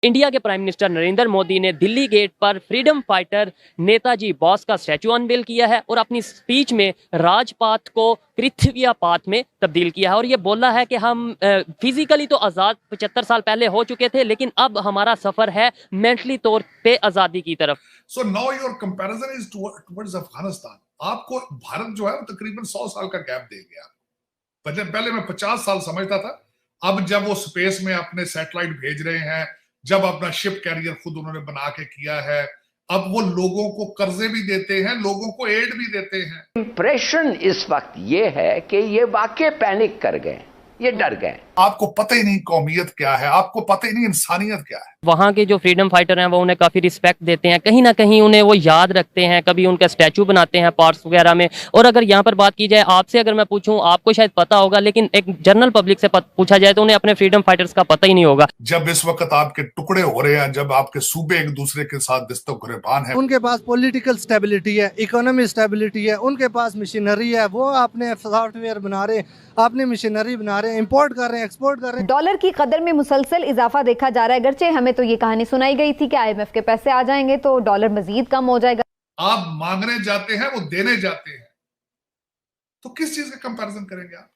India के prime minister Narendra Modi ने Delhi gate पर फ्रीडम फाइटर नेताजी बोस का स्टैचू अनवेल किया है और अपनी स्पीच में राजपाथ को पृथ्वी पाथ में तब्दील किया है और ये बोला है कि हम फिजिकली तो आज़ाद 75 साल पहले हो चुके थे, लेकिन अब हमारा सफर है मेंटली तौर पे आज़ादी की तरफ। So now your comparison is towards Afghanistan. आपको भारत जो है वो तकरीबन 100 साल का गैप दे गया। पहले मैं 50 साल समझता था। अब जब वो स्पेस में अपने सैटेलाइट भेज रहे हैं, जब अपना शिप कैरियर खुद उन्होंने बना के किया है, अब वो लोगों को कर्जे भी देते हैं, लोगों को एड भी देते हैं। इंप्रेशन इस वक्त ये है कि ये वाकई पैनिक कर गए, ये डर गए। आपको पता ही नहीं कौमियत क्या है, आपको पता ही नहीं इंसानियत क्या है। वहाँ के जो फ्रीडम फाइटर हैं वो उन्हें काफ़ी रिस्पेक्ट देते हैं, कहीं ना कहीं उन्हें वो याद रखते हैं, कभी उनका स्टैचू बनाते हैं पार्क्स वगैरह में। और अगर यहाँ पर बात की जाए, आपसे अगर मैं पूछूं, आपको शायद पता होगा, लेकिन एक जनरल पब्लिक से पूछा जाए तो उन्हें अपने फ्रीडम फाइटर्स का पता ही नहीं होगा। जब इस वक्त आपके टुकड़े हो रहे हैं, जब आपके सूबे एक दूसरे के साथ दिस्तों गिरबान है, उनके पास पॉलिटिकल स्टेबिलिटी है, इकोनॉमी स्टेबिलिटी है, उनके पास मशीनरी है, वो अपने सॉफ्टवेयर बना रहे हैं, अपनी मशीनरी बना रहे हैं, इंपोर्ट कर रहे हैं, एक्सपोर्ट कर रहे हैं। डॉलर की कदर में मुसलसल इजाफा देखा जा रहा है। अगरचे हमें तो ये कहानी सुनाई गई थी कि IMF के पैसे आ जाएंगे तो डॉलर मजीद कम हो जाएगा। आप मांगने जाते हैं, वो देने जाते हैं, तो किस चीज का कंपैरिजन करेंगे आप?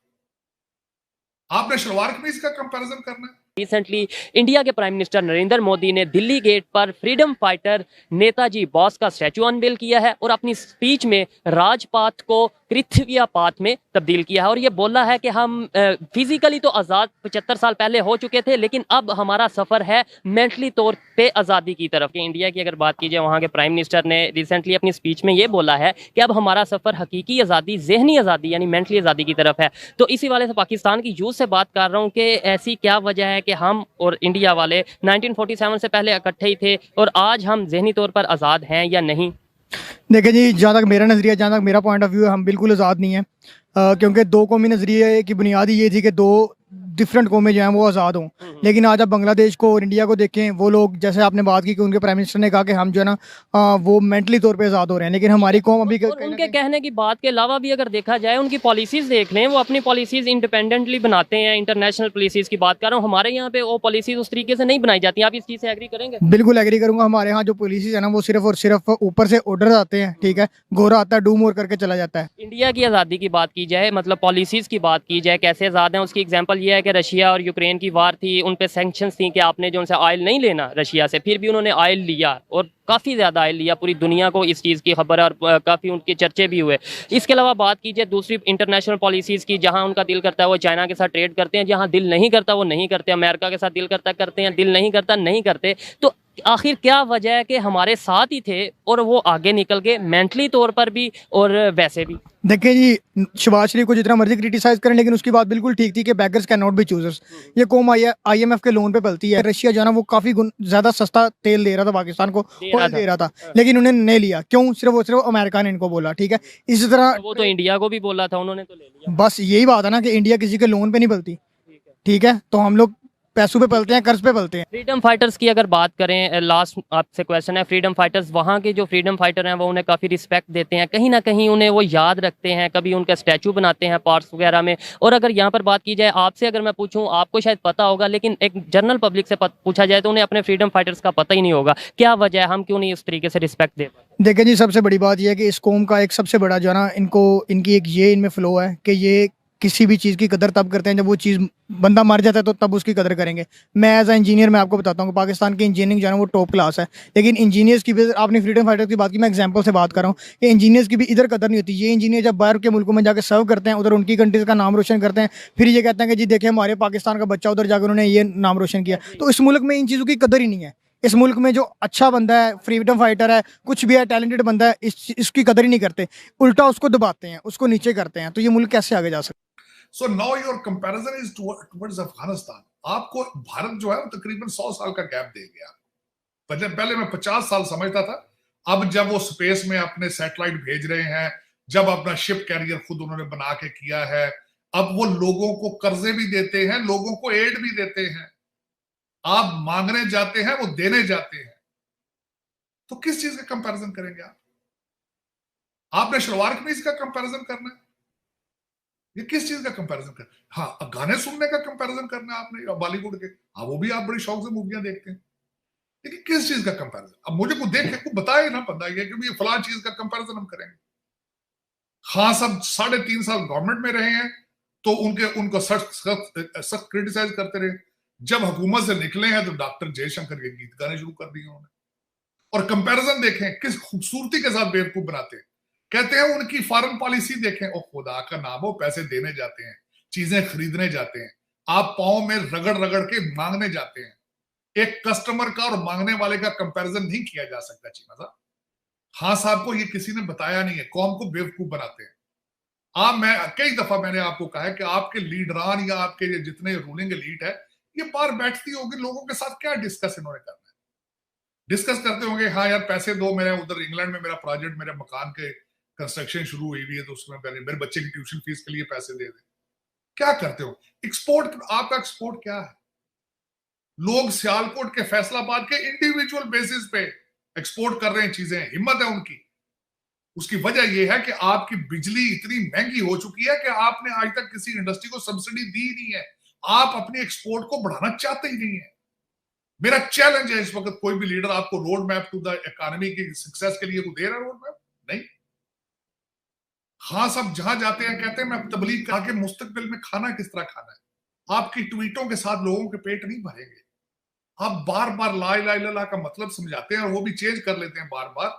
आपने शलवार कमीज का कंपैरिजन करना है। रिसेंटली इंडिया के प्राइम मिनिस्टर नरेंद्र मोदी ने दिल्ली गेट पर फ्रीडम फाइटर नेताजी बोस का स्टैचू अनवेल किया है और अपनी स्पीच में राजपाथ को पृथ्वी पाथ में तब्दील किया है और ये बोला है कि हम फिजिकली तो आज़ाद 75 साल पहले हो चुके थे, लेकिन अब हमारा सफ़र है मेंटली तौर पे आज़ादी की तरफ। इंडिया की अगर बात की जाए, वहाँ के प्राइम मिनिस्टर ने रिसेंटली अपनी स्पीच में ये बोला है कि अब हमारा सफ़र हकीकी आज़ादी, जहनी आज़ादी यानी मेंटली आज़ादी की तरफ है। तो इसी वाले से पाकिस्तान की यूथ से बात कर रहा हूँ कि ऐसी क्या वजह है कि हम और इंडिया वाले 1947 से पहले इकट्ठे ही थे और आज हम जहनी तौर पर आज़ाद हैं या नहीं? देखिए जी, जहाँ तक मेरा नज़रिया, जहाँ तक मेरा पॉइंट ऑफ व्यू है, हम बिल्कुल आज़ाद नहीं है, क्योंकि दो कौमी नज़रिए की बुनियादी ये थी कि दो डिफरेंट कौमें जो हैं वो आज़ाद हों। लेकिन आज आप बांग्लादेश को और इंडिया को देखें, वो लोग, जैसे आपने बात की कि उनके प्राइम मिनिस्टर ने कहा कि हम जो है ना वो मेंटली तौर पे आज़ाद हो रहे हैं, लेकिन हमारी कौम अभी उनके कहने की बात के अलावा भी अगर देखा जाए, उनकी पॉलिसीज़ देख लें, वो अपनी पॉलिसीज़ इंडिपेंडेंटली बनाते हैं। इंटरनेशनल पॉलिसीज़ की बात कर रहा हूँ, हमारे यहाँ पे वो पॉलिसीज़ उस तरीके से नहीं बनाई जाती। आप इस चीज़ से एग्री करेंगे? बिल्कुल एग्री करूंगा। हमारे यहाँ जो पॉलिसीज है ना, वो सिर्फ और सिर्फ ऊपर से ऑर्डर आते हैं, ठीक है, गोरा आता है, डू मोर करके चला जाता है। इंडिया की आज़ादी की बात की जाए, मतलब पॉलिसीज़ की बात की जाए, कैसे आज़ाद हैं, उसकी एग्जांपल ये है कि रशिया और यूक्रेन की वार थी, उन पे सैंक्शंस थी कि आपने जो उनसे ऑयल नहीं लेना रशिया से, फिर भी उन्होंने ऑयल लिया और काफ़ी ज़्यादा ऑयल लिया। पूरी दुनिया को इस चीज़ की खबर है और काफ़ी उनके चर्चे भी हुए। इसके अलावा बात की जाए दूसरी इंटरनेशनल पॉलिसीज़ की, जहाँ उनका दिल करता है वो चाइना के साथ ट्रेड करते हैं, जहाँ दिल नहीं करता वो नहीं करते। अमेरिका के साथ दिल करता करते हैं, दिल नहीं करता नहीं करते। तो आखिर क्या वजह है कि हमारे साथ ही थे और वो आगे निकल गए, मेंटली तौर पर भी और वैसे भी? देखिए जी, शहबाज शरीफ को जितना मर्जी क्रिटिसाइज करें, लेकिन उसकी बात बिल्कुल ठीक थी कि beggars can not be choosers. ये कौम IMF के लोन पे पलती है। रशिया जो है ना वो काफ़ी ज़्यादा सस्ता तेल दे रहा था पाकिस्तान को, ऑयल दे रहा था, लेकिन उन्हें नहीं लिया। क्यों? सिर्फ अमेरिका ने इनको बोला, ठीक है। इसी तरह वो तो इंडिया को भी बोला था, उन्होंने तो ले लिया। बस यही बात है ना कि इंडिया किसी के लोन पे नहीं पलती, ठीक है, तो हम लोग पैसों पे पलते हैं, कर्ज पे पलते हैं। फ्रीडम फाइटर्स की अगर बात करें, लास्ट आपसे क्वेश्चन है, फ्रीडम फाइटर्स, वहाँ के जो फ्रीडम फाइटर हैं वो उन्हें काफ़ी रिस्पेक्ट देते हैं, कहीं ना कहीं उन्हें वो याद रखते हैं, कभी उनका स्टैचू बनाते हैं पार्क्स वगैरह में। और अगर यहाँ पर बात की जाए, आपसे अगर मैं पूछूं, आपको शायद पता होगा, लेकिन एक जनरल पब्लिक से पूछा जाए तो उन्हें अपने फ्रीडम फाइटर्स का पता ही नहीं होगा। क्या वजह है, हम क्यों नहीं इस तरीके से रिस्पेक्ट दे पाते? देखिए जी, सबसे बड़ी बात यह है कि इस कौम का एक सबसे बड़ा जो है ना, इनकी एक ये इनमें फ्लो है कि ये किसी भी चीज़ की कदर तब करते हैं जब वो चीज़, बंदा मर जाता है तो तब उसकी कदर करेंगे। मैं एज अ इंजीनियर मैं आपको बताता हूँ कि पाकिस्तान की इंजीनियरिंग जो है ना वो टॉप क्लास है, लेकिन इंजीनियर्स की भी, आपने फ्रीडम फाइटर्स की बात की, मैं एग्जांपल से बात कर रहा हूँ कि इंजीनियर्स की भी इधर कदर नहीं होती। ये इंजीनियर जब बाहर के मुल्कों में जाकर सर्व करते हैं, उधर उनकी कंट्रीज़ का नाम रोशन करते हैं, फिर ये कहते हैं कि जी देखिए हमारे पाकिस्तान का बच्चा उधर जाकर उन्होंने ये नाम रोशन किया। तो इस मुल्क में इन चीज़ों की कदर ही नहीं है। इस मुल्क में जो अच्छा बंदा है, फ्रीडम फाइटर है, कुछ भी है, टैलेंटेड बंदा है, इसकी कदर ही नहीं करते, उल्टा उसको दबाते हैं, उसको नीचे करते हैं। तो ये मुल्क कैसे आगे जा सकता है? So now your comparison is towards Afghanistan. आपको भारत जो है वो तकरीबन 100 साल का गैप दे गया। पहले मैं 50 साल समझता था। अब जब वो स्पेस में अपने सैटेलाइट भेज रहे हैं, जब अपना शिप कैरियर खुद उन्होंने बना के किया है, अब वो लोगों को कर्जे भी देते हैं, लोगों को एड भी देते हैं। आप मांगने जाते हैं, वो देने जाते हैं, तो किस चीज का कंपैरिजन करेंगे आप? आपने शलवार कमीज का कंपैरिजन करना है, ये किस चीज का कंपैरिजन करना? हाँ, गाने सुनने का कंपैरिजन करना है आपने, बॉलीवुड के। हाँ, वो भी आप बड़ी शौक से मूवियां देखते हैं। लेकिन किस चीज का कंपैरिजन? अब मुझे को देख को बताए ना बंदा ये कि ये फलां चीज का कंपैरिजन हम करेंगे। खान साहब 3.5 साल गवर्नमेंट में रहे हैं तो उनको सख्त क्रिटिसाइज करते रहे। जब हुकूमत से निकले हैं तो डॉक्टर जयशंकर के गीत गाने शुरू कर दिए उन्होंने। और कंपैरिजन देखें किस खूबसूरती के साथ बेवकूफ बनाते हैं। कहते हैं उनकी फॉरेन पॉलिसी देखें, ओ खुदा का नाम हो, पैसे देने जाते हैं, चीजें खरीदने जाते हैं, आप पांव में रगड़ रगड़ के मांगने जाते हैं। एक कस्टमर का और मांगने वाले का कंपैरिजन नहीं किया जा सकता चीमा साहब। हाँ साहब को ये किसी ने बताया नहीं है, कौम को बेवकूफ बनाते हैं। मैं कई दफा मैंने आपको कहा है कि आपके लीडरान या आपके जितने रूलिंग एलीट है, ये बाहर बैठती होगी, लोगों के साथ क्या डिस्कस इन्होंने करना है? डिस्कस करते होंगे, हाँ यार पैसे दो, मेरे उधर इंग्लैंड में मेरा प्रोजेक्ट, मेरे मकान के कंस्ट्रक्शन शुरू हुई है तो उसमें मेरे बच्चे की ट्यूशन फीस के लिए पैसे दे दे। क्या करते हो? एक्सपोर्ट, आपका एक्सपोर्ट क्या है? लोग सियालकोट के फैसलाबाद के इंडिविजुअल बेसिस पे एक्सपोर्ट कर रहे हैं चीजें, हिम्मत है उनकी। उसकी वजह यह है कि आपकी बिजली इतनी महंगी हो चुकी है कि आपने आज तक किसी इंडस्ट्री को सब्सिडी दी नहीं है। आप अपनी एक्सपोर्ट को बढ़ाना चाहते ही नहीं है। मेरा चैलेंज है इस वक्त, कोई भी लीडर आपको road map to the economy की सक्सेस के लिए वो दे रहा है रोड मैप? नहीं। हाँ सब जहां जाते हैं कहते हैं मैं तबलीग कहा कि मुस्तकबिल में खाना किस तरह खाना है। आपकी ट्वीटों के साथ लोगों के पेट नहीं भरेंगे। आप बार बार ला इलाहा इल्लल्लाह का मतलब समझाते हैं और वो भी चेंज कर लेते हैं बार बार।